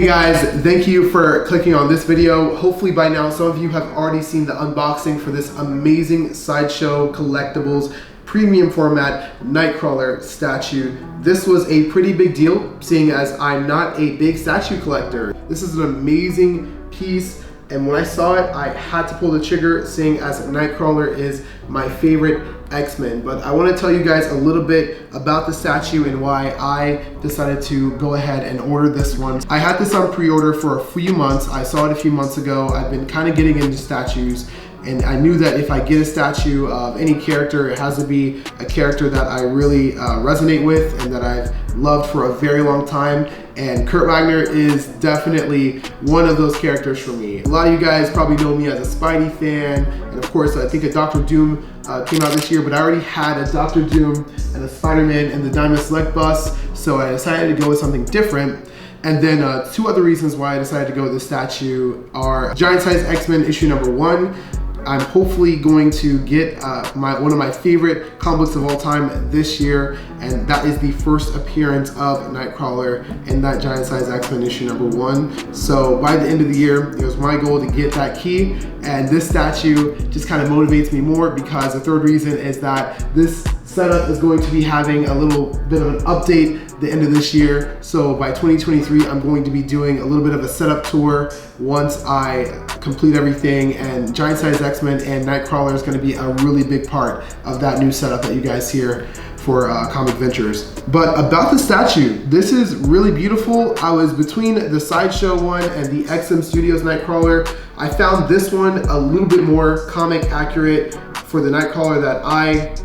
Hey guys, thank you for clicking on this video. Hopefully by now some of you have already seen the unboxing for this amazing Sideshow Collectibles premium format Nightcrawler statue. This was a pretty big deal, seeing as I'm not a big statue collector. This is an amazing piece, and when I saw it, I had to pull the trigger, seeing as Nightcrawler is my favorite X-Men. But I want to tell you guys a little bit about the statue and why I decided to go ahead and order this one. I had this on pre-order for a few months. I saw it a few months ago. I've been kind of getting into statues, and I knew that if I get a statue of any character, it has to be a character that I really resonate with and that I've loved for a very long time. And Kurt Wagner is definitely one of those characters for me. A lot of you guys probably know me as a Spidey fan, and of course I think a Dr. Doom came out this year, but I already had a Dr. Doom and a Spider-Man and the Diamond Select bust, so I decided to go with something different. And then two other reasons why I decided to go with this statue are Giant Size X-Men issue #1. I'm hopefully going to get one of my favorite comic books of all time this year, and that is the first appearance of Nightcrawler in that Giant Size X-Men issue #1. So by the end of the year, it was my goal to get that key, and this statue just kind of motivates me more, because the third reason is that this setup is going to be having a little bit of an update the end of this year. So by 2023, I'm going to be doing a little bit of a setup tour once I complete everything, and Giant Size X-Men and Nightcrawler is going to be a really big part of that new setup that you guys hear for Comic Ventures. But about the statue, this is really beautiful. I was between the Sideshow one and the XM Studios Nightcrawler. I found this one a little bit more comic accurate for the Nightcrawler that I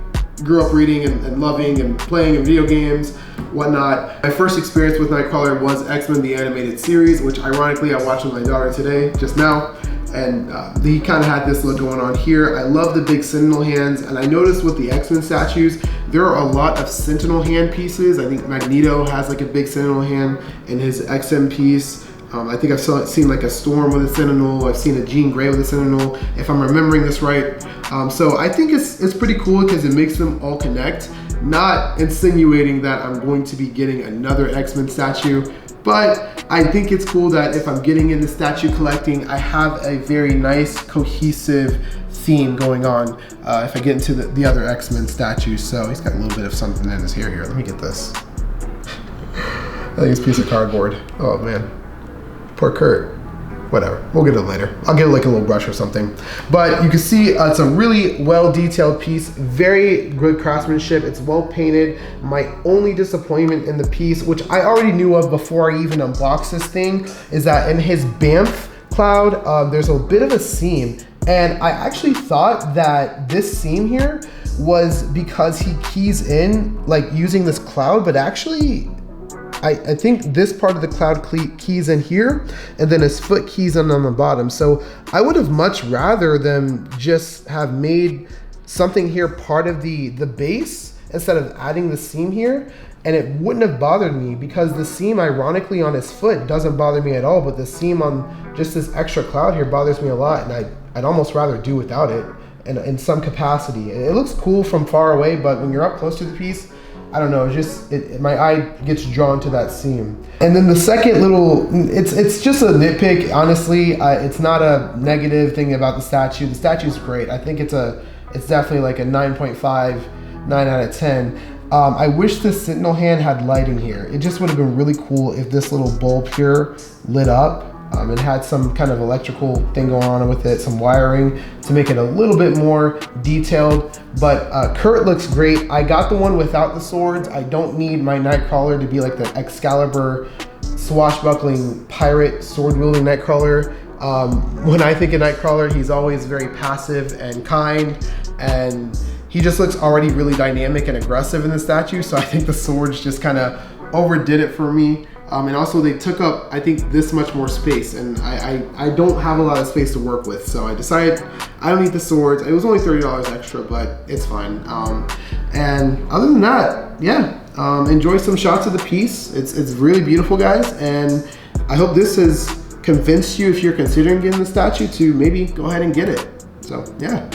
grew up reading and loving and playing in video games, whatnot. My first experience with Nightcrawler was X-Men the Animated Series, which ironically I watched with my daughter today, just now, and he kind of had this look going on here. I love the big Sentinel hands, and I noticed with the X-Men statues, there are a lot of Sentinel hand pieces. I think Magneto has like a big Sentinel hand in his XM piece. I think I've seen like a Storm with a Sentinel. I've seen a Jean Grey with a Sentinel, if I'm remembering this right. So I think it's pretty cool because it makes them all connect. Not insinuating that I'm going to be getting another X-Men statue, but I think it's cool that if I'm getting into statue collecting, I have a very nice cohesive theme going on if I get into the other X-Men statues. So he's got a little bit of something in his hair here. Let me get this. I think it's a piece of cardboard. Oh man. Poor Kurt. Whatever, we'll get it later. I'll get like a little brush or something. But you can see it's a really well detailed piece, very good craftsmanship. It's well painted. My only disappointment in the piece, which I already knew of before I even unboxed this thing, is that in his Banff cloud, there's a bit of a seam. And I actually thought that this seam here was because he keys in like using this cloud, but actually, I think this part of the cloud keys in here, and then his foot keys in on the bottom. So I would have much rather them just have made something here part of the base instead of adding the seam here, and it wouldn't have bothered me, because the seam ironically on his foot doesn't bother me at all, but the seam on just this extra cloud here bothers me a lot, and I'd almost rather do without it in some capacity. It looks cool from far away, but when you're up close to the piece, I don't know, my eye gets drawn to that seam. And then the second little, it's just a nitpick, honestly. It's not a negative thing about the statue. The statue's great. I think it's definitely like a 9.5, 9 out of 10. I wish the Sentinel hand had lighting here. It just would have been really cool if this little bulb here lit up. It had some kind of electrical thing going on with it, some wiring to make it a little bit more detailed. But Kurt looks great. I got the one without the swords. I don't need my Nightcrawler to be like the Excalibur swashbuckling pirate sword-wielding Nightcrawler. When I think of Nightcrawler, he's always very passive and kind, and he just looks already really dynamic and aggressive in the statue. So I think the swords just kind of overdid it for me. And also they took up, I think, this much more space, and I don't have a lot of space to work with, so I decided I don't need the swords. It was only $30 extra, but it's fine. And other than that, yeah, enjoy some shots of the piece. It's really beautiful, guys, and I hope this has convinced you, if you're considering getting the statue, to maybe go ahead and get it. So yeah.